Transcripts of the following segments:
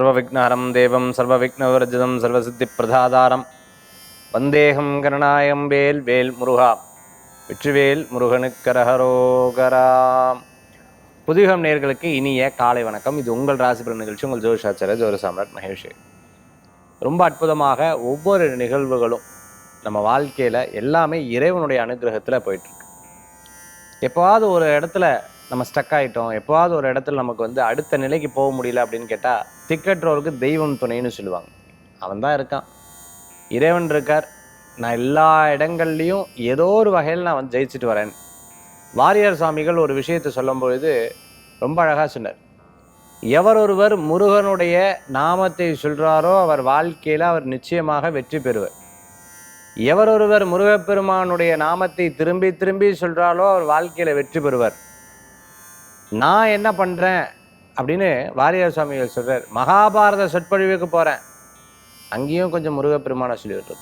சர்வவிக்னஹரம் தேவம் சர்வவிக்னவர்ஜிதம் சர்வசித்திப்பிரதாதாரம் வந்தேகம் கருணாயம் வேல் வேல் முருகா வெற்றிவேல் முருகனுக்கரஹரோகராம். புதிகம் நேயர்களுக்கு இனிய காலை வணக்கம். இது உங்கள் ராசிபலன் நிகழ்ச்சி. உங்கள் ஜோதிஷாச்சாரிய ஜோதி சாம்ராட் மகேஷ். ரொம்ப அற்புதமாக ஒவ்வொரு நிகழ்வுகளும் நம்ம வாழ்க்கையில் எல்லாமே இறைவனுடைய அனுகிரகத்தில் போயிட்டுருக்கு. எப்போவாவது ஒரு இடத்துல நம்ம ஸ்டக் ஆகிட்டோம், எப்போவாவது ஒரு இடத்துல நமக்கு அடுத்த நிலைக்கு போக முடியல அப்படின்னு கேட்டால், திக்கற்றோருக்கு தெய்வம் துணைன்னு சொல்லுவாங்க. அவன் தான் இருக்கான், இறைவன் இருக்கார், நான் எல்லா இடங்கள்லையும் ஏதோ ஒரு வகையில் நான் ஜெயிச்சுட்டு வரேன். வாரியார் சுவாமிகள் ஒரு விஷயத்தை சொல்லும் பொழுது ரொம்ப அழகாக சொன்னார். எவரொருவர் முருகனுடைய நாமத்தை சொல்கிறாரோ அவர் வாழ்க்கையில் அவர் நிச்சயமாக வெற்றி பெறுவார். எவரொருவர் முருகப்பெருமானுடைய நாமத்தை திரும்பி திரும்பி சொல்கிறாரோ அவர் வாழ்க்கையில் வெற்றி பெறுவார். நான் என்ன பண்ணுறேன் அப்படின்னு வாரியார் சுவாமிகள் சொல்கிறார். மகாபாரத சொற்பொழிவுக்கு போகிறேன், அங்கேயும் கொஞ்சம் முருகப்பெருமானை சொல்லிவிடுறது.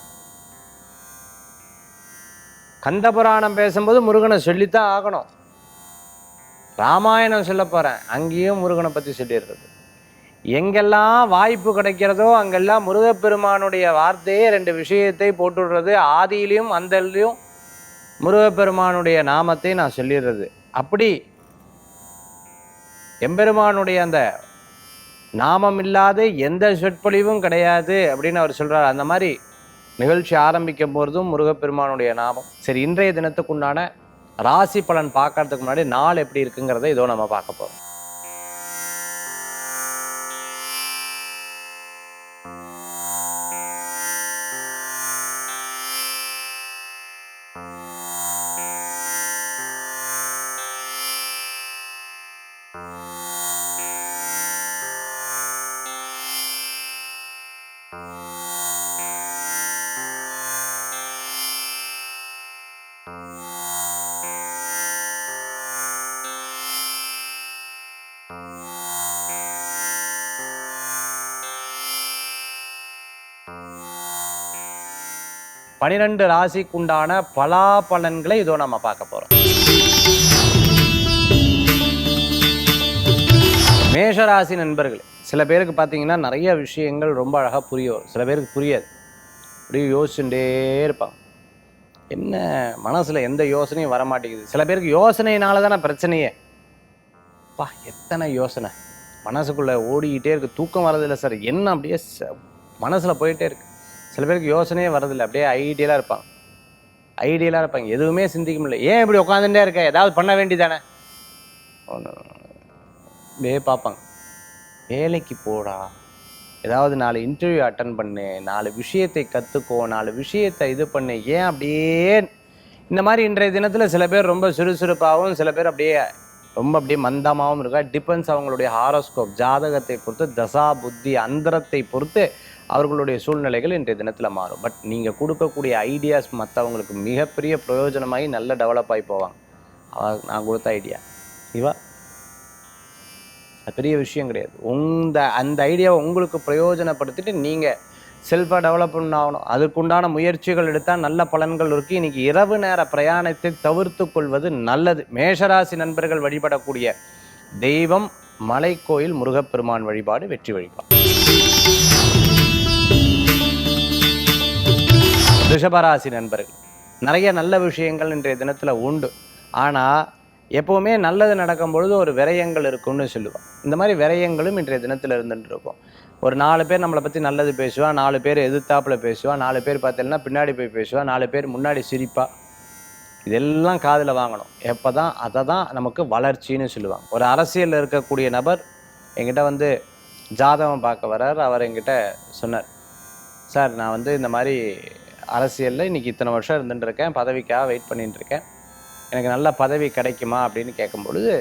கந்த புராணம் பேசும்போது முருகனை சொல்லித்தான் ஆகணும். ராமாயணம் சொல்ல போகிறேன், அங்கேயும் முருகனை பற்றி சொல்லிடுறது. எங்கெல்லாம் வாய்ப்பு கிடைக்கிறதோ அங்கெல்லாம் முருகப்பெருமானுடைய வார்த்தையே ரெண்டு விஷயத்தை போட்டுடுறது. ஆதியிலையும் அந்தலையும் முருகப்பெருமானுடைய நாமத்தை நான் சொல்லிடுறது. அப்படி எம்பெருமானுடைய அந்த நாமம் இல்லாத எந்த சொற்பொழிவும் கிடையாது அப்படின்னு அவர் சொல்கிறார். அந்த மாதிரி நிகழ்ச்சி ஆரம்பிக்கும் போதும் முருகப்பெருமானுடைய நாமம். சரி, இன்றைய தினத்துக்குண்டான ராசி பலன் பார்க்கறதுக்கு முன்னாடி நாள் எப்படி இருக்குங்கிறத இதோ நம்ம பார்க்க போகிறோம். பனிரெண்டு ராசிக்குண்டான பலாபலன்களை இதோ நம்ம பார்க்க போறோம். மேஷராசி நண்பர்கள், சில பேருக்கு பார்த்தீங்கன்னா நிறைய விஷயங்கள் ரொம்ப அழகாக புரிய வரும், சில பேருக்கு புரியாது. அப்படியே யோசிச்சுட்டே இருப்பாங்க, என்ன மனசில் எந்த யோசனையும் வரமாட்டேங்குது. சில பேருக்கு யோசனையினால தானே பிரச்சனையே. எத்தனை யோசனை மனசுக்குள்ளே ஓடிக்கிட்டே இருக்குது, தூக்கம் வரதில்லை சார், என்ன அப்படியே மனசில் போயிட்டே இருக்கு. சில பேருக்கு யோசனையே வரதில்லை, அப்படியே ஐடியலாக இருப்பாங்க, எதுவுமே சிந்திக்க முடியல. ஏன் இப்படி உட்காந்துட்டே இருக்க, ஏதாவது பண்ண வேண்டியதானே அப்படியே பார்ப்பாங்க. வேலைக்கு போடா, ஏதாவது 4 இன்டர்வியூ அட்டன் பண்ணு, 4 விஷயத்தை கற்றுக்கோ, 4 விஷயத்தை இது பண்ணு. ஏன் அப்படியே இந்த மாதிரி இன்றைய தினத்தில் சில பேர் ரொம்ப சுறுசுறுப்பாகவும், சில பேர் அப்படியே மந்தமாகவும் இருக்கா. டிபெண்ட்ஸ் அவங்களுடைய ஹாரோஸ்கோப், ஜாதகத்தை பொறுத்து, தசா புத்தி அந்தரத்தை பொறுத்து அவர்களுடைய சூழ்நிலைகள் இன்றைய தினத்தில் மாறும். பட் நீங்கள் கொடுக்கக்கூடிய ஐடியாஸ் மற்றவங்களுக்கு மிகப்பெரிய பிரயோஜனமாகி நல்ல டெவலப் ஆகி போவாங்க. நான் கொடுத்த ஐடியா இவா பெரிய விஷயம் கிடையாது. அந்த ஐடியாவை உங்களுக்கு பிரயோஜனப்படுத்திட்டு நீங்கள் செல்ஃபாக டெவலப் பண்ணாகணும். அதுக்குண்டான முயற்சிகள் எடுத்தால் நல்ல பலன்கள் இருக்குது. இன்றைக்கி இரவு நேர பிரயாணத்தை தவிர்த்து கொள்வது நல்லது. மேஷராசி நண்பர்கள் வழிபடக்கூடிய தெய்வம் மலைக்கோயில் முருகப்பெருமான் வழிபாடு வெற்றி வழிபாடு. ரிஷபராசி நண்பர்கள், நிறைய நல்ல விஷயங்கள் இன்றைய தினத்தில் உண்டு. ஆனால் எப்போவுமே நல்லது நடக்கும் பொழுது ஒரு விரயங்கள் இருக்கும்னு சொல்லுவாள். இந்த மாதிரி விரயங்களும் இன்றைய தினத்தில் இருந்துட்டு இருக்கும். ஒரு 4 பேர் நம்மளை பற்றி நல்லது பேசுவா, 4 பேர் எதிர்த்தாப்பில் பேசுவா, 4 பேர் பார்த்தீங்கன்னா பின்னாடி போய் பேசுவா, 4 பேர் முன்னாடி சிரிப்பா. இதெல்லாம் காதில் வாங்கணும். எப்போ தான் அதை தான் நமக்கு வளர்ச்சின்னு சொல்லுவாங்க. ஒரு அரசியலில் இருக்கக்கூடிய நபர் என்கிட்ட ஜாதகம் பார்க்க வர்றார். அவர் என்கிட்ட சொன்னார், சார் நான் இந்த மாதிரி அரசியலில் இன்றைக்கி இத்தனை வருஷம் இருந்துட்டுருக்கேன், பதவிக்காக வெயிட் பண்ணிட்டுருக்கேன், எனக்கு நல்ல பதவி கிடைக்குமா அப்படின்னு கேட்கும்பொழுது,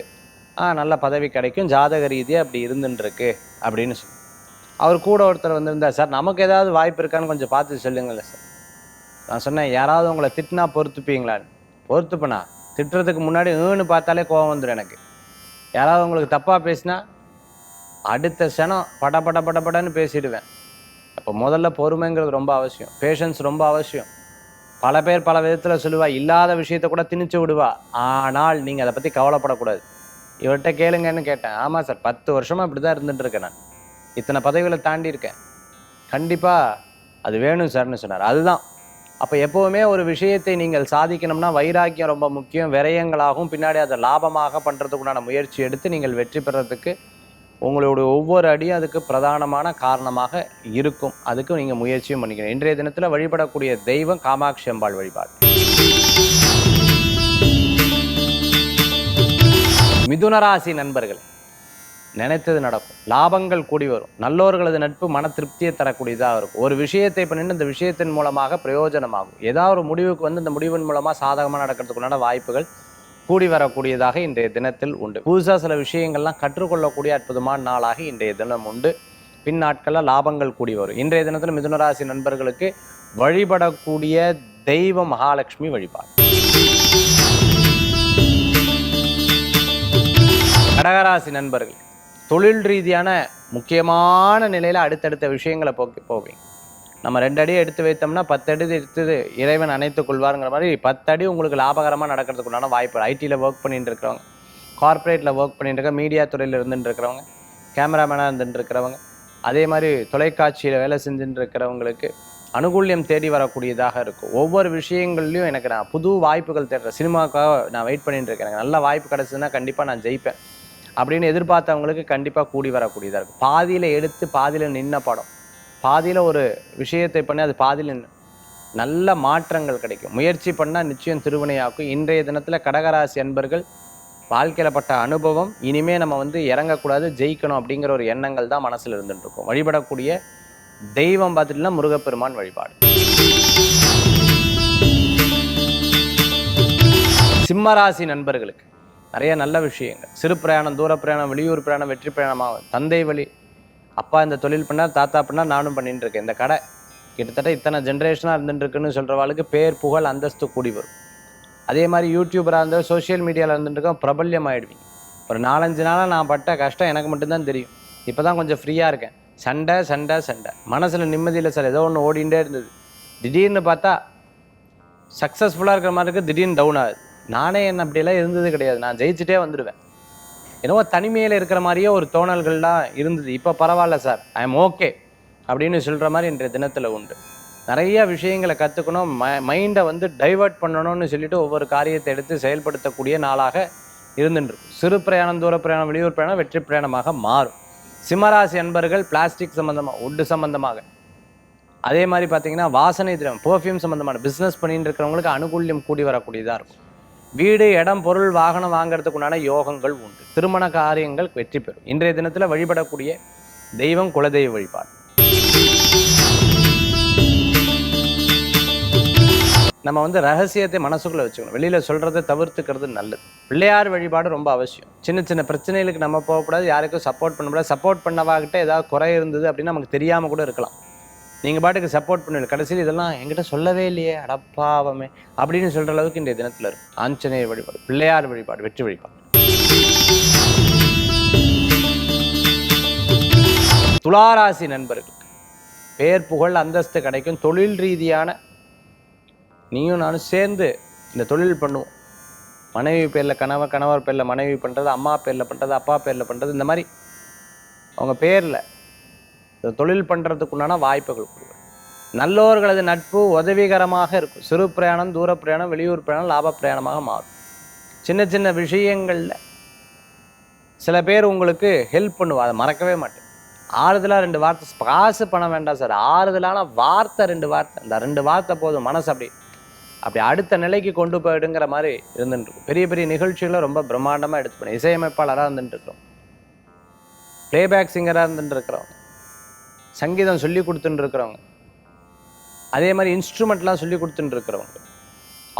நல்ல பதவி கிடைக்கும், ஜாதக ரீதியாக அப்படி இருந்துட்டுருக்கு அப்படின்னு சொல்லி. அவர் கூட ஒருத்தர் வந்திருந்தார், சார் நமக்கு ஏதாவது வாய்ப்பு இருக்கான்னு கொஞ்சம் பார்த்து சொல்லுங்களேன் சார். நான் சொன்னேன், யாராவது உங்களை திட்டினா பொறுத்துப்பீங்களான்னு. பொறுத்துப்பண்ணா, திட்டுறதுக்கு முன்னாடி பார்த்தாலே கோபம் வந்துடும் எனக்கு. யாராவது உங்களுக்கு தப்பாக பேசினா அடுத்த க்ஷணம் படன்னு பேசிடுவேன். அப்போ முதல்ல பொறுமைங்கிறது ரொம்ப அவசியம், பேஷன்ஸ் ரொம்ப அவசியம். பல பேர் பல விதத்தில் சொல்லுவா, இல்லாத விஷயத்த கூட திணிச்சு விடுவா. ஆனால் நீங்கள் அதை பற்றி கவலைப்படக்கூடாது. இவர்கிட்ட கேளுங்கன்னு கேட்டேன். ஆமாம் சார், 10 வருஷமாக இப்படி தான் இருந்துட்டு இருக்கேன் நான். இத்தனை பதவிகளை தாண்டி இருக்கேன், கண்டிப்பாக அது வேணும் சார்னு சொன்னார். அதுதான். அப்போ எப்போவுமே ஒரு விஷயத்தை நீங்கள் சாதிக்கணும்னா வைராக்கியம் ரொம்ப முக்கியம். விரயங்களாகவும் பின்னாடி அதை லாபமாக பண்ணுறதுக்குண்டான முயற்சி எடுத்து நீங்கள் வெற்றி பெறத்துக்கு உங்களுடைய ஒவ்வொரு அடியும் அதுக்கு பிரதானமான காரணமாக இருக்கும். அதுக்கு நீங்கள் முயற்சியும் பண்ணிக்கணும். இன்றைய தினத்தில் வழிபடக்கூடிய தெய்வம் காமாட்சி அம்பாள் வழிபாடு. மிதுனராசி நண்பர்கள், நினைத்தது நடக்கும், லாபங்கள் கூடி வரும், நல்லோர்களது நட்பு மன திருப்தியை தரக்கூடியதாக இருக்கும். ஒரு விஷயத்தை பண்ணிட்டு இந்த விஷயத்தின் மூலமாக பிரயோஜனமாகும். ஏதாவது ஒரு முடிவுக்கு வந்து இந்த முடிவின் மூலமாக சாதகமாக நடக்கிறதுக்குண்டான வாய்ப்புகள் கூடி வரக்கூடியதாக இன்றைய தினத்தில் உண்டு. புதுசாக சில விஷயங்கள்லாம் கற்றுக்கொள்ளக்கூடிய அற்புதமான நாளாக இன்றைய தினம் உண்டு. பின் நாட்களில் லாபங்கள் கூடி வரும். இன்றைய தினத்தில் மிதுனராசி நண்பர்களுக்கு வழிபடக்கூடிய தெய்வ மகாலட்சுமி வழிபாடு. கடகராசி நண்பர்கள், தொழில் ரீதியான முக்கியமான நிலையில் அடுத்தடுத்த விஷயங்களை போவீங்க. நம்ம 2 அடி எடுத்து வைத்தோம்னா 10 அடி எடுத்து இறைவன் அணைத்துக் கொள்வாருங்கிற மாதிரி 10 அடி உங்களுக்கு லாபகரமாக நடக்கிறதுக்குண்டான வாய்ப்பு. ஐடியில் ஒர்க் பண்ணிட்டு இருக்கிறவங்க, கார்ப்பரேட்டில் ஒர்க் பண்ணிட்டு இருக்க, மீடியா துறையில் இருந்துட்டு இருக்கிறவங்க, கேமராமேனாக இருந்துட்டு இருக்கிறவங்க, அதே மாதிரி தொலைக்காட்சியில் வேலை செஞ்சுட்டு இருக்கிறவங்களுக்கு அனுகூல்யம் தேடி வரக்கூடியதாக இருக்கும். ஒவ்வொரு விஷயங்கள்லையும் எனக்கு நான் புது வாய்ப்புகள் தேடுறேன். சினிமாவுக்காக நான் வெயிட் பண்ணிட்டு இருக்கேன், எனக்கு நல்ல வாய்ப்பு கிடச்சதுன்னா கண்டிப்பாக நான் ஜெயிப்பேன் அப்படின்னு எதிர்பார்த்தவங்களுக்கு கண்டிப்பாக கூடி வரக்கூடியதாக இருக்கும். பாதியில் எடுத்து பாதியில் நின்ன படம், பாதியில் ஒரு விஷயத்தை பண்ணி அது பாதியில் நல்ல மாற்றங்கள் கிடைக்கும். முயற்சி பண்ணால் நிச்சயம் திருவினையாக்கும். இன்றைய தினத்தில் கடகராசி அன்பர்கள் வாழ்க்கையில் பட்ட அனுபவம் இனிமேல் நம்ம வந்து இறங்கக்கூடாது, ஜெயிக்கணும் அப்படிங்கிற ஒரு எண்ணங்கள் தான் மனசில் இருந்துட்டு இருக்கும். வழிபடக்கூடிய தெய்வம் பார்த்துட்டுனா முருகப்பெருமான் வழிபாடு. சிம்மராசி நண்பர்களுக்கு நிறைய நல்ல விஷயங்கள், சிறு பிரயாணம், தூர பிரயாணம், வெளியூர் பிரயாணம், வெற்றி பிரயாணமாகும். தந்தை வழி, அப்பா இந்த தொழில் பண்ணால், தாத்தா பண்ணால், நானும் பண்ணிட்டு இருக்கேன், இந்த கடை கிட்டத்தட்ட இத்தனை ஜென்ரேஷனாக இருந்துட்டுருக்குன்னு சொல்கிறவாளுக்கு பேர் புகழ் அந்தஸ்து கூடி வரும். அதே மாதிரி யூடியூபராக இருந்தால் சோஷியல் மீடியாவில் இருந்துட்டுருக்கோம், பிரபல்யம் ஆகிடுவீங்க. ஒரு 4-5 நாளாக நான் பட்ட கஷ்டம் எனக்கு மட்டும்தான் தெரியும். இப்போ தான் கொஞ்சம் ஃப்ரீயாக இருக்கேன். சண்டை சண்டை சண்டை, மனசில் நிம்மதியில் சார், ஏதோ ஒன்று ஓடிண்டே இருந்தது. திடீர்னு பார்த்தா சக்ஸஸ்ஃபுல்லாக இருக்கிற மாதிரி இருக்குது, திடீர்னு டவுன் ஆகுது. நானே என்ன அப்படியெல்லாம் இருந்தது கிடையாது, நான் ஜெயிச்சுட்டே வந்துடுவேன். என்னவோ தனிமையில் இருக்கிற மாதிரியே ஒரு தோணல்கள்லாம் இருந்தது. இப்போ பரவாயில்ல சார், ஐ எம் ஓகே அப்படின்னு சொல்கிற மாதிரி இன்றைய தினத்தில் உண்டு. நிறைய விஷயங்களை கற்றுக்கணும், மைண்டை வந்து டைவர்ட் பண்ணணும்னு சொல்லிட்டு ஒவ்வொரு காரியத்தை எடுத்து செயல்படுத்தக்கூடிய நாளாக இருந்துட்டுருக்கும். சிறு பிரயாணம், தூர பிரயாணம், வெளியூர் பிரயாணம் வெற்றி பிரயாணமாக மாறும். சிம்மராசி அன்பர்கள் பிளாஸ்டிக் சம்மந்தமாக, உட்டு சம்மந்தமாக, அதே மாதிரி பார்த்தீங்கன்னா வாசனை திரவம், பெர்ஃப்யூம் சம்மந்தமான பிஸ்னஸ் பண்ணிட்டு இருக்கிறவங்களுக்கு அனுகூல்யம் கூடி வரக்கூடியதாக இருக்கும். வீடு, இடம், பொருள், வாகனம் வாங்கிறதுக்குண்டான யோகங்கள் உண்டு. திருமண காரியங்கள் வெற்றி பெறும். இன்றைய தினத்தில் வழிபடக்கூடிய தெய்வம் குலதெய்வ வழிபாடு. நம்ம வந்து ரகசியத்தை மனசுக்குள்ளே வச்சுக்கணும், வெளியில் சொல்கிறத தவிர்த்துக்கிறது நல்லது. பிள்ளையார் வழிபாடு ரொம்ப அவசியம். சின்ன சின்ன பிரச்சனைகளுக்கு நம்ம போகக்கூடாது, யாருக்கும் சப்போர்ட் பண்ணக்கூடாது. சப்போர்ட் பண்ணவாகிட்ட ஏதாவது குறை இருந்தது அப்படின்னா நமக்கு தெரியாமல் கூட இருக்கலாம். நீங்கள் பாட்டுக்கு சப்போர்ட் பண்ணுவீங்க, கடைசியில் இதெல்லாம் என்கிட்ட சொல்லவே இல்லையே அடப்பாவமே அப்படின்னு சொல்கிற அளவுக்கு இன்றைய தினத்தில் இருக்கும். ஆஞ்சநேயர் வழிபாடு, பிள்ளையார் வழிபாடு வெற்றி வழிபாடு. துளாராசி நண்பர்களுக்கு பேர் புகழ் அந்தஸ்து கிடைக்கும். தொழில் ரீதியான நீயும் நானும் சேர்ந்து இந்த தொழில் பண்ணுவோம். மனைவி பேரில் கணவர், கணவர் பேரில் மனைவி பண்ணுறது, அம்மா பேரில் பண்ணுறது, அப்பா பேரில் பண்ணுறது, இந்த மாதிரி அவங்க பேரில் இந்த தொழில் பண்ணுறதுக்குண்டான வாய்ப்புகள் கொடுக்கும். நல்லோர்களது நட்பு உதவிகரமாக இருக்கும். சிறு பிரயாணம், தூர பிரயாணம், வெளியூர் பிரயாணம் லாப பிரயாணமாக மாறும். சின்ன சின்ன விஷயங்களில் சில பேர் உங்களுக்கு ஹெல்ப் பண்ணுவா, அதை மறக்கவே மாட்டேன். ஆறுதலாக 2 வார்த்தை, காசு பணம் வேண்டாம் சார், ஆறுதலான வார்த்தை 2 வார்த்தை, இந்த 2 வார்த்தை போதும், மனசு அப்படி அடுத்த நிலைக்கு கொண்டு போயிடுங்கிற மாதிரி இருந்துட்டுருக்கும். பெரிய பெரிய நிகழ்ச்சிகளை ரொம்ப பிரம்மாண்டமாக எடுத்து பண்ணி இசையமைப்பாளராக இருந்துட்டுருக்கோம், பிளேபேக் சிங்கராக இருந்துட்டு இருக்கிறவங்க, சங்கீதம் சொல்லி கொடுத்துட்டு இருக்கிறவங்க, அதே மாதிரி இன்ஸ்ட்ருமெண்ட்லாம் சொல்லி கொடுத்துட்டு இருக்கிறவங்க,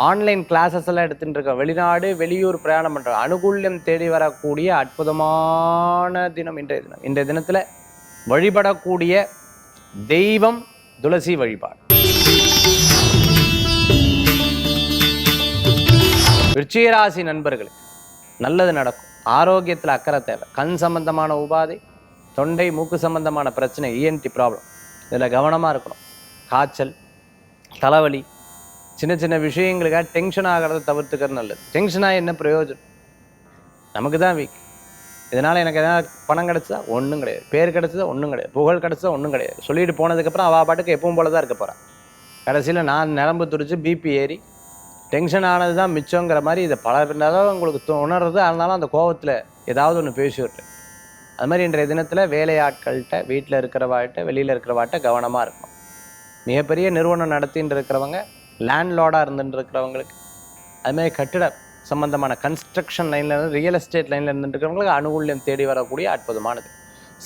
ஆன்லைன் கிளாஸஸ் எல்லாம் எடுத்துட்டு இருக்கோம், வெளிநாடு வெளியூர் பிரயாணம் பண்ணுறோம், அனுகூல்யம் தேடி வரக்கூடிய அற்புதமான தினம் இன்றைய தினம். இன்றைய தினத்தில் வழிபடக்கூடிய தெய்வம் துளசி வழிபாடு. விருச்சிகராசி நண்பர்களுக்கு நல்லது நடக்கும். ஆரோக்கியத்தில் அக்கறை தேவை. கண் சம்பந்தமான உபாதை, தொண்டை மூக்கு சம்பந்தமான பிரச்சனை, இஎன்டி ப்ராப்ளம், இதில் கவனமாக இருக்கணும். காய்ச்சல், தலைவலி, சின்ன சின்ன விஷயங்களுக்காக டென்ஷன் ஆகிறத தவிர்த்துக்கிறது நல்லது. டென்ஷனாக என்ன பிரயோஜனம்? நமக்கு தான் வீக். இதனால் எனக்கு எதனா பணம் கிடச்சதா? ஒன்றும் கிடையாது. பேர் கிடச்சதா? ஒன்றும் கிடையாது. புகழ் கிடச்சதா? ஒன்றும் கிடையாது. சொல்லிட்டு போனதுக்கப்புறம் அவள் பாட்டுக்கு எப்பவும் போல தான் இருக்க போகிறான். கடைசியில் நான் நரம்பு துடிச்சு பிபி ஏறி டென்ஷன் ஆனது தான் மிச்சங்கிற மாதிரி இதை பல தடவை உங்களுக்கு உணர்றது. அதனால அந்த கோபத்தில் ஏதாவது ஒன்று பேசி விட்றேன். அது மாதிரி இன்றைய தினத்தில் வேலையாட்கள்கிட்ட, வீட்டில் இருக்கிறவாட்ட, வெளியில் இருக்கிறவாட்ட கவனமாக இருக்கணும். மிகப்பெரிய நிறுவனம் நடத்தின்னு இருக்கிறவங்க, லேண்ட்லார்டாக இருந்துட்டு இருக்கிறவங்களுக்கு, அதுமாதிரி கட்டிட சம்பந்தமான கன்ஸ்ட்ரக்ஷன் லைனில் இருந்து, ரியல் எஸ்டேட் லைனில் இருந்துட்டு இருக்கிறவங்களுக்கு அனுகூல்யம் தேடி வரக்கூடிய அற்புதமானது.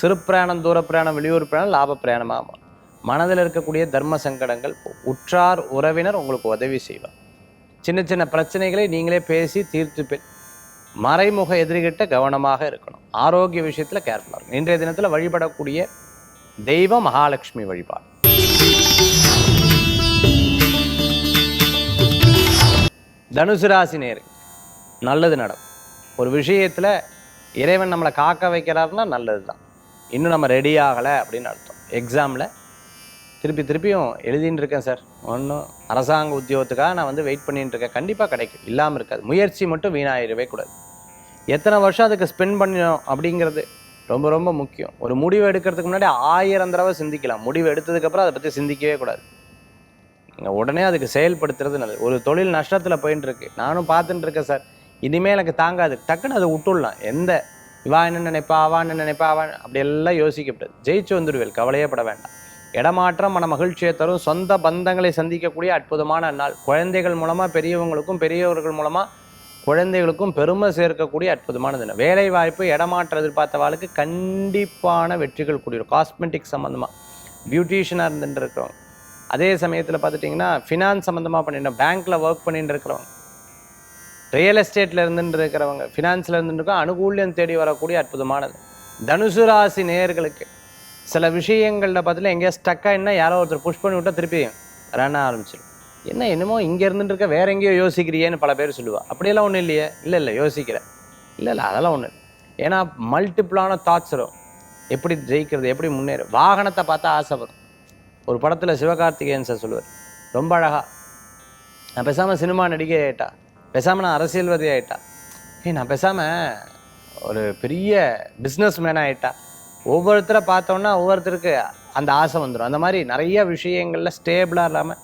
சிறு பிரயாணம், தூர பிரயாணம், வெளியூர் பிரயாணம் லாப பிரயாணமாக மனதில் இருக்கக்கூடிய தர்ம சங்கடங்கள், உற்றார் உறவினர் உங்களுக்கு உதவி செய்வார். சின்ன சின்ன பிரச்சனைகளை நீங்களே பேசி தீர்த்து மறைமுக எதிரிகிட்ட கவனமாக இருக்கணும். ஆரோக்கிய விஷயத்தில் கேர்ஃபுல்லாக இருக்கணும். இன்றைய தினத்தில் வழிபடக்கூடிய தெய்வம் மகாலட்சுமி வழிபாடு. தனுசு ராசி நேயர்கள், நல்லது நடக்கும். ஒரு விஷயத்தில் இறைவன் நம்மளை காக்க வைக்கிறாருன்னா நல்லது தான். இன்னும் நம்ம ரெடி ஆகலை அப்படின்னு அர்த்தம். எக்ஸாமில் திருப்பியும் எழுதின்னு இருக்கேன் சார், ஒன்றும் அரசாங்க உத்தியோகத்துக்காக நான் வெயிட் பண்ணிட்டு இருக்கேன். கண்டிப்பாக கிடைக்கும், இல்லாமல் இருக்காது. முயற்சி மட்டும் வீணாயிடவே கூடாது. எத்தனை வருஷம் அதுக்கு ஸ்பெண்ட் பண்ணணும் அப்படிங்கிறது ரொம்ப ரொம்ப முக்கியம். ஒரு முடிவு எடுக்கிறதுக்கு முன்னாடி 1000 தடவை சிந்திக்கலாம். முடிவு எடுத்ததுக்கப்புறம் அதை பற்றி சிந்திக்கவே கூடாது. நீங்கள் உடனே அதுக்கு செயல்படுத்துறது நல்லது. ஒரு தொழில் நஷ்டத்தில் போயின்னு இருக்கு, நானும் பார்த்துட்டு இருக்கேன் சார், இனிமேல் எனக்கு தாங்காது, டக்குன்னு அதை விட்டுடலாம். இவா என்ன நினைப்பா, அவா என்ன நினைப்பா, அப்படியெல்லாம் யோசிக்கப்படாது. ஜெயிச்சு வந்துடுவேல், கவலையே பட வேண்டாம். இடமாற்றம் மன மகிழ்ச்சியை தரும். சொந்த பந்தங்களை சந்திக்கக்கூடிய அற்புதமான நாள். குழந்தைகள் மூலமாக பெரியவங்களுக்கும், பெரியவர்கள் மூலமாக குழந்தைகளுக்கும் பெருமை சேர்க்கக்கூடிய அற்புதமான தினம். வேலை வாய்ப்பு, இடமாற்றம் எதிர்பார்த்தவாளுக்கு கண்டிப்பான வெற்றிகள் கூடியும். காஸ்மெட்டிக் சம்மந்தமாக, பியூட்டிஷியனாக இருந்துட்டு இருக்கிறவங்க, அதே சமயத்தில் பார்த்துட்டிங்கன்னா ஃபினான்ஸ் சம்மந்தமாக பண்ணிட்டு பேங்க்கில் ஒர்க் பண்ணிட்டு இருக்கிறவங்க, ரியல் எஸ்டேட்டில் இருந்துட்டு இருக்கிறவங்க, ஃபினான்ஸில் இருந்துட்டு அனுகூல்யம் தேடி வரக்கூடிய அற்புதமானது. தனுசு ராசி நேயர்களுக்கு சில விஷயங்களில் பார்த்தீங்கன்னா எங்கேயா ஸ்டக்காக யாரோ ஒருத்தர் புஷ் பண்ணி விட்டால் திருப்பி ரன் ஆரம்பிச்சிடும். என்னமோ இங்கே இருந்துட்டு இருக்க, வேற எங்கேயோ யோசிக்கிறியேன்னு பல பேர் சொல்லுவாள். அப்படியெல்லாம் ஒன்றும் இல்லையே. இல்லை யோசிக்கிறேன். இல்லை அதெல்லாம் ஒன்று. ஏன்னா மல்டிபிளான தாட்ஸ் வரும். எப்படி ஜெயிக்கிறது, எப்படி முன்னேறும். வாகனத்தை பார்த்தா ஆசை வரும். ஒரு படத்தில் சிவகார்த்திகேயன் சார் சொல்லுவார் ரொம்ப அழகாக, நான் பேசாமல் சினிமா நடிகை ஆகிட்டா, பேசாமல் நான் அரசியல்வாதி ஆகிட்டா, நான் பேசாமல் ஒரு பெரிய பிஸ்னஸ் மேன் ஆகிட்டா. ஒவ்வொருத்தரை பார்த்தோன்னா ஒவ்வொருத்தருக்கு அந்த ஆசை வந்துடும். அந்த மாதிரி நிறைய விஷயங்களில் ஸ்டேபிளாக இல்லாமல்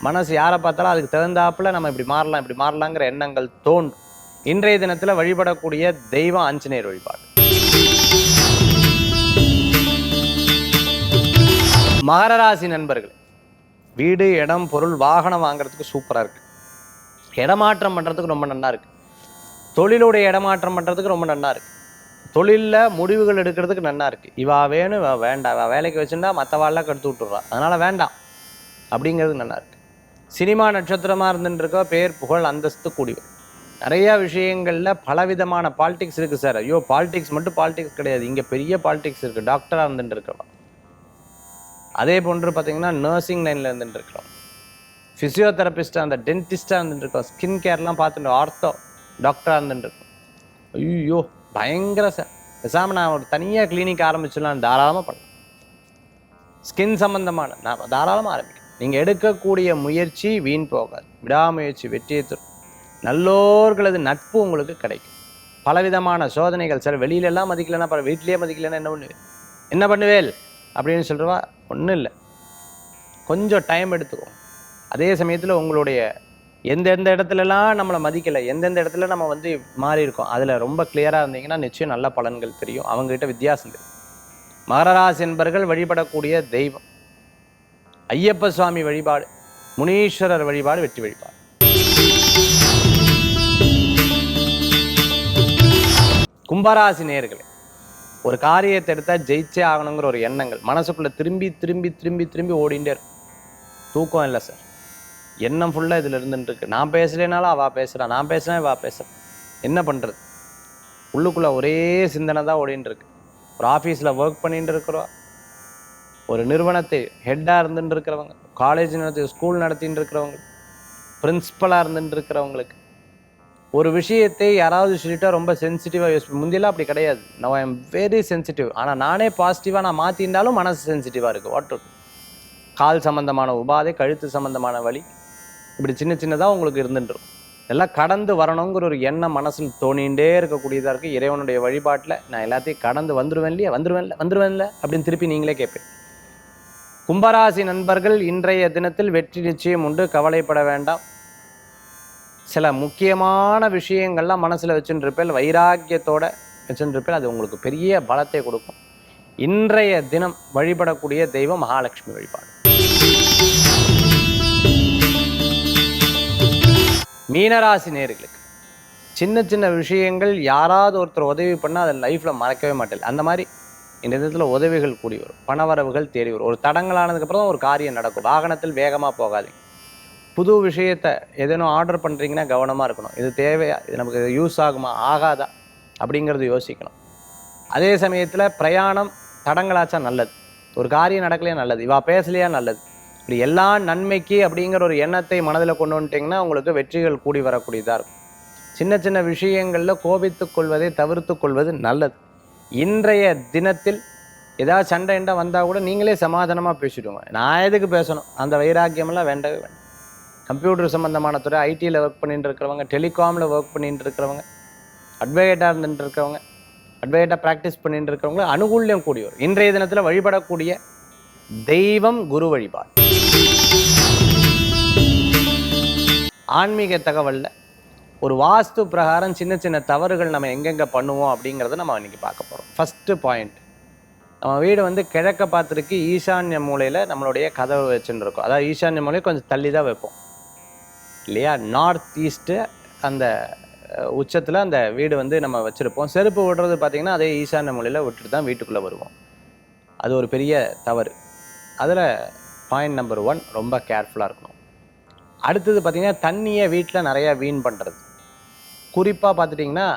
மனசு யாரை பார்த்தாலும் அதுக்கு தகுந்தாப்புல நம்ம இப்படி மாறலாங்கிற எண்ணங்கள் தோன்றும். இன்றைய தினத்தில் வழிபடக்கூடிய தெய்வம் ஆஞ்சநேயர் வழிபாடு. மகர ராசி நண்பர்கள், வீடு, இடம், பொருள், வாகனம் வாங்குறதுக்கு சூப்பராக இருக்குது. இடமாற்றம் பண்ணுறதுக்கு ரொம்ப நல்லா இருக்குது. தொழிலுடைய இடமாற்றம் பண்ணுறதுக்கு ரொம்ப நல்லா இருக்குது. தொழிலில் முடிவுகள் எடுக்கிறதுக்கு நல்லா இருக்குது. இவா வேணும், இவா வேண்டாம், இவா வேலைக்கு வச்சுருந்தா மற்றவாள்லாம் கெடுத்து விட்டுடுறா, அதனால் வேண்டாம் அப்படிங்கிறது நல்லா இருக்குது. சினிமா நட்சத்திரமாக இருந்துட்டுருக்கோ பேர், புகழ், அந்தஸ்து கூடி வரும். நிறையா விஷயங்களில் பலவிதமான பாலிடிக்ஸ் இருக்குது சார். ஐயோ பாலிடிக்ஸ் மட்டும் பாலிடிக்ஸ் கிடையாது, இங்கே பெரிய பாலிடிக்ஸ் இருக்குது. டாக்டராக இருந்துட்டு இருக்கிறோம், அதே போன்று பார்த்தீங்கன்னா நர்சிங் லைனில் இருந்துட்டு இருக்கிறோம், ஃபிசியோதெரபிஸ்டாக, அந்த டென்டிஸ்டாக இருந்துட்டு இருக்கோம், ஸ்கின் கேர்லாம் பார்த்துட்டு ஆர்த்தோ டாக்டராக இருந்துட்டு இருக்கோம். ஐயோ பயங்கர சார், பேசாமல் நான் ஒரு தனியாக கிளினிக் ஆரம்பிச்சிடலாம், தாராளமாக பண்ணலாம். ஸ்கின் சம்மந்தமான நான் தாராளமாக ஆரம்பிக்கிறேன். நீங்கள் எடுக்கக்கூடிய முயற்சி வீண் போகாது. விடாமுயற்சி வெற்றியை தரும். நல்லோர்களது நட்பு உங்களுக்கு கிடைக்கும். பலவிதமான சோதனைகள் சார், வெளியிலெல்லாம் மதிக்கலைன்னா பல வீட்டிலேயே மதிக்கலைன்னா என்ன பண்ணுவேல் அப்படின்னு சொல்கிறவா ஒன்றும் இல்லை. கொஞ்சம் டைம் எடுத்துக்கோங்க. அதே சமயத்தில் உங்களுடைய எந்தெந்த இடத்துலலாம் நம்மளை மதிக்கலை, எந்தெந்த இடத்துல நம்ம மாறி இருக்கோம், அதில் ரொம்ப கிளியராக இருந்தீங்கன்னா நிச்சயம் நல்ல பலன்கள் தெரியும். அவங்ககிட்ட வித்தியாசம் தெரியும். மகர ராசி என்பர்கள் வழிபடக்கூடிய தெய்வம் ஐயப்ப சுவாமி வழிபாடு, முனீஸ்வரர் வழிபாடு வெற்றி வழிபாடு. கும்பராசி நேயர்களே, ஒரு காரியத்தை எடுத்தால் ஜெயிச்சே ஆகணுங்கிற ஒரு எண்ணங்கள் மனசுக்குள்ளே திரும்பி திரும்பி திரும்பி திரும்பி ஓடிண்டே இருக்கும். தூக்கம் இல்லை சார், எண்ணம் ஃபுல்லாக இதில் இருந்துட்டு இருக்கு. நான் பேசலைனாலும் அவள் பேசுகிறான், நான் பேசுகிறேன் இவா பேசுகிறேன், என்ன பண்ணுறது? உள்ளுக்குள்ளே ஒரே சிந்தனை தான் ஓடின்னு இருக்கு. ஒரு ஆஃபீஸில் ஒர்க் பண்ணிட்டு இருக்கிறோம், ஒரு நிறுவனத்தை ஹெட்டாக இருந்துட்டு இருக்கிறவங்க, காலேஜ் நடத்தி ஸ்கூல் நடத்தின்னு இருக்கிறவங்க, பிரின்சிபலாக இருந்துட்டு இருக்கிறவங்களுக்கு ஒரு விஷயத்தை யாராவது சொல்லிட்டா ரொம்ப சென்சிட்டிவாக யோசிப்பேன். முந்தியெல்லாம் அப்படி கிடையாது. நான் ஐ எம் வெரி சென்சிட்டிவ். ஆனால் நானே பாசிட்டிவாக நான் மாற்றிருந்தாலும் மனசு சென்சிட்டிவாக இருக்குது. வாட் கால் சம்மந்தமான உபாதை, கழுத்து சம்மந்தமான வலி, இப்படி சின்னதாக உங்களுக்கு இருந்துட்டுருக்கும். இதெல்லாம் கடந்து வரணுங்கிற ஒரு எண்ணம் மனசில் தோணிகிட்டே இருக்கக்கூடியதாக இருக்குது. இறைவனுடைய வழிபாட்டில் நான் எல்லாத்தையும் கடந்து வந்துடுவேன் இல்லையா, வந்துடுவேன்ல அப்படின்னு திருப்பி நீங்களே கேட்பேன். கும்பராசி நண்பர்கள், இன்றைய தினத்தில் வெற்றி நிச்சயம் உண்டு, கவலைப்பட வேண்டாம். சில முக்கியமான விஷயங்கள்லாம் மனசில் வச்சுட்டு இருப்பேன், வைராக்கியத்தோட வச்சுட்டு இருப்பேன், அது உங்களுக்கு பெரிய பலத்தை கொடுக்கும். இன்றைய தினம் வழிபடக்கூடிய தெய்வம் மகாலட்சுமி வழிபாடு. மீனராசி நேயர்களுக்கு சின்ன சின்ன விஷயங்கள் யாராவது ஒருத்தர் உதவி பண்ணால் அதை லைஃப்பில் மறக்கவே மாட்டேன். அந்த மாதிரி இந்த விதத்தில் உதவிகள் கூடி வரும், பணவரவுகள் தேடி வரும். ஒரு தடங்களானதுக்கப்புறம் ஒரு காரியம் நடக்கும். வாகனத்தில் வேகமாக போகாதீங்க. புது விஷயத்தை எதேனும் ஆர்டர் பண்ணுறீங்கன்னா கவனமாக இருக்கணும். இது தேவையா, இது நமக்கு யூஸ் ஆகுமா ஆகாதா அப்படிங்கிறது யோசிக்கணும். அதே சமயத்தில் பிரயாணம் தடங்களாச்சா நல்லது, ஒரு காரியம் நடக்கலையா நல்லது, இவா பேசலையா நல்லது. இப்படி எல்லா நன்மைக்கு அப்படிங்கிற ஒரு எண்ணத்தை மனதில் கொண்டு வந்துட்டிங்கன்னா உங்களுக்கு வெற்றிகள் கூடி வரக்கூடியதாக இருக்கும். சின்ன சின்ன விஷயங்களில் கோபித்து கொள்வதை தவிர்த்து கொள்வது நல்லது. இன்றைய தினத்தில் ஏதாவது சண்டை வந்தால் கூட நீங்களே சமாதானமாக பேசிடுவோங்க. நான் எதுக்கு பேசணும், அந்த வைராக்கியமெல்லாம் வேண்டவே வேண்டாம். கம்ப்யூட்டர் சம்மந்தமான துறை, ஐடியில் ஒர்க் பண்ணிட்டு இருக்கிறவங்க, டெலிகாமில் ஒர்க் பண்ணிட்டு இருக்கிறவங்க, அட்வொகேட்டாக இருந்துட்டு இருக்கிறவங்க, அட்வொகேட்டாக ப்ராக்டிஸ் பண்ணிட்டு இருக்கிறவங்க அனுகூல்யம் கூடி வரும். இன்றைய தினத்தில் வழிபடக்கூடிய தெய்வம் குரு வழிபாடு. ஆன்மீக தகவலில் ஒரு வாஸ்து பிரகாரம் சின்ன சின்ன தவறுகள் நம்ம எங்கெங்கே பண்ணுவோம் அப்படிங்கிறத நம்ம இன்றைக்கி பார்க்க போகிறோம். ஃபஸ்ட்டு பாயிண்ட், நம்ம வீடு கிழக்க பார்த்துருக்கு, ஈசான்ய மூலையில் நம்மளுடைய கதவு வச்சுன்னு இருக்கோம். அதாவது ஈசான்ய மூலையை கொஞ்சம் தள்ளி தான் வைப்போம் இல்லையா. நார்த் ஈஸ்ட்டு அந்த உச்சத்தில் அந்த வீடு நம்ம வச்சுருப்போம். செருப்பு விடுறது பார்த்திங்கன்னா அதே ஈசான்ய மூலையில் விட்டுட்டு தான் வீட்டுக்குள்ளே வருவோம். அது ஒரு பெரிய தவறு. அதில் பாயிண்ட் நம்பர் 1, ரொம்ப கேர்ஃபுல்லாக இருக்கணும். அடுத்தது பார்த்திங்கன்னா தண்ணியை வீட்டில் நிறையா வீண் பண்ணுறது. குறிப்பாக பார்த்துட்டிங்கன்னா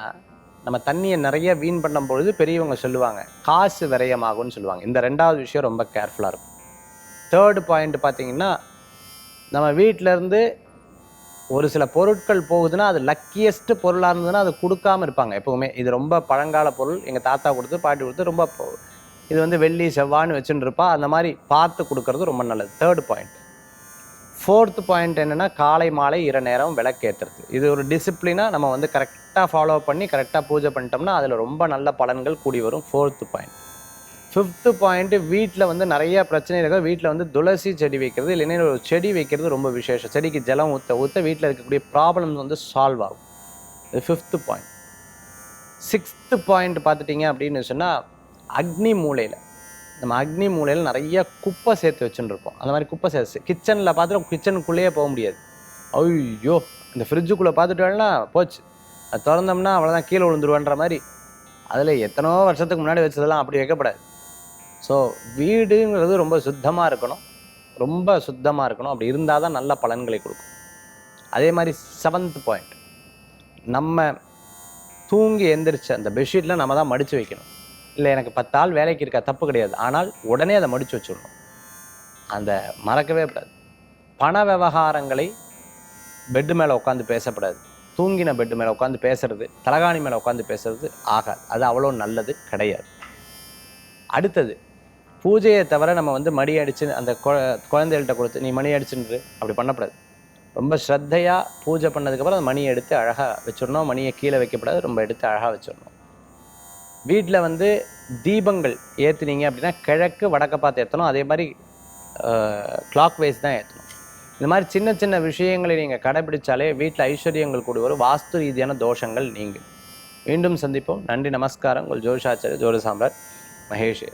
நம்ம தண்ணியை நிறைய வீண் பண்ணும் பொழுது பெரியவங்க சொல்லுவாங்க காசு விரயமாகும்னு சொல்லுவாங்க. இந்த 2வது விஷயம் ரொம்ப கேர்ஃபுல்லாக இருக்கும். 3rd பாயிண்ட் பார்த்திங்கன்னா நம்ம வீட்டிலேருந்து ஒரு சில பொருட்கள் போகுதுன்னா அது லக்கியஸ்ட் பொருளாக இருந்ததுன்னா அது கொடுக்காமல் இருப்பாங்க எப்போவுமே. இது ரொம்ப பழங்கால பொருள், எங்கள் தாத்தா கொடுத்து பாட்டி கொடுத்து ரொம்ப இது வெள்ளி செவ்வான்னு வச்சுட்டு இருப்பா, அந்த மாதிரி பார்த்து கொடுக்கறது ரொம்ப நல்லது. 3rd point. 4th பாயிண்ட் என்னென்னா காலை மாலை 2 நேரம் விளக்கேற்றுறது. இது ஒரு டிசிப்ளினாக நம்ம கரெக்டாக ஃபாலோ பண்ணி கரெக்டாக பூஜை பண்ணிட்டோம்னா அதில் ரொம்ப நல்ல பலன்கள் கூடி வரும். 4th point. 5th பாயிண்ட்டு, வீட்டில் நிறைய பிரச்சனை இருக்குது. வீட்டில் துளசி செடி வைக்கிறது இல்லைன்னா ஒரு செடி வைக்கிறது ரொம்ப விசேஷம். செடிக்கு ஜலம் ஊற்ற வீட்டில் இருக்கக்கூடிய ப்ராப்ளம்ஸ் சால்வ் ஆகும். இது 5th பாயிண்ட். 6th பாயிண்ட் பார்த்துட்டிங்க அப்படின்னு சொன்னால் அக்னி மூலையில், நம்ம அக்னி மூலையில் நிறைய குப்பை சேர்த்து வச்சுன்னு இருப்போம். அந்த மாதிரி குப்பை சேர்த்து கிச்சனில் பார்த்துட்டு கிச்சனுக்குள்ளேயே போக முடியாது. ஐயோ, இந்த ஃப்ரிட்ஜுக்குள்ளே பார்த்துட்டோம்னா போச்சு, அது திறந்தோம்னா அவ்வளோதான் கீழே விழுந்துருவேன்ற மாதிரி. அதில் எத்தனோ வருஷத்துக்கு முன்னாடி வச்சதெல்லாம் அப்படி வைக்கப்படாது. ஸோ வீடுங்கிறது ரொம்ப சுத்தமாக இருக்கணும், ரொம்ப சுத்தமாக இருக்கணும். அப்படி இருந்தால் தான் நல்ல பலன்களை கொடுக்கும். அதே மாதிரி 7th பாயிண்ட், நம்ம தூங்கி எந்திரிச்சு அந்த பெட்ஷீட்டில் நம்ம தான் மடித்து வைக்கணும். இல்லை எனக்கு 10 ஆள் வேலைக்கு இருக்கா, தப்பு கிடையாது. ஆனால் உடனே அதை மடித்து வச்சுடணும், அந்த மறக்கவே கூடாது. பண விவகாரங்களை பெட்டு மேலே உட்காந்து பேசப்படாது. தூங்கின பெட்டு மேலே உட்காந்து பேசுறது, தலகாணி மேலே உட்காந்து பேசுறது ஆகாது. அது அவ்வளோ நல்லது கிடையாது. அடுத்தது, பூஜையை தவிர நம்ம மணி அடிச்சு அந்த குழந்தைகள்கிட்ட கொடுத்து நீ மணி அடிச்சுன்று அப்படி பண்ணக்கூடாது. ரொம்ப ஸ்ரத்தையாக பூஜை பண்ணதுக்கப்புறம் அந்த மணியை எடுத்து அழகாக வச்சிடணும். மணியை கீழே வைக்கப்படாது, ரொம்ப எடுத்து அழகாக வச்சிடணும். வீட்டில் தீபங்கள் ஏற்றுனீங்க அப்படின்னா கிழக்கு வடக்க பார்த்து ஏற்றணும். அதே மாதிரி கிளாக் வைஸ் தான் ஏற்றணும். இந்த மாதிரி சின்ன சின்ன விஷயங்களை நீங்கள் கடைபிடிச்சாலே வீட்டில் ஐஸ்வர்யங்கள் கூடி வரும். வாஸ்து ரீதியான தோஷங்கள் நீங்கும். மீண்டும் சந்திப்போம். நன்றி, நமஸ்காரம். உங்கள் ஜோதிஷாச்சாரியர் ஜோதிட சாம்ராட் மகேஷ்.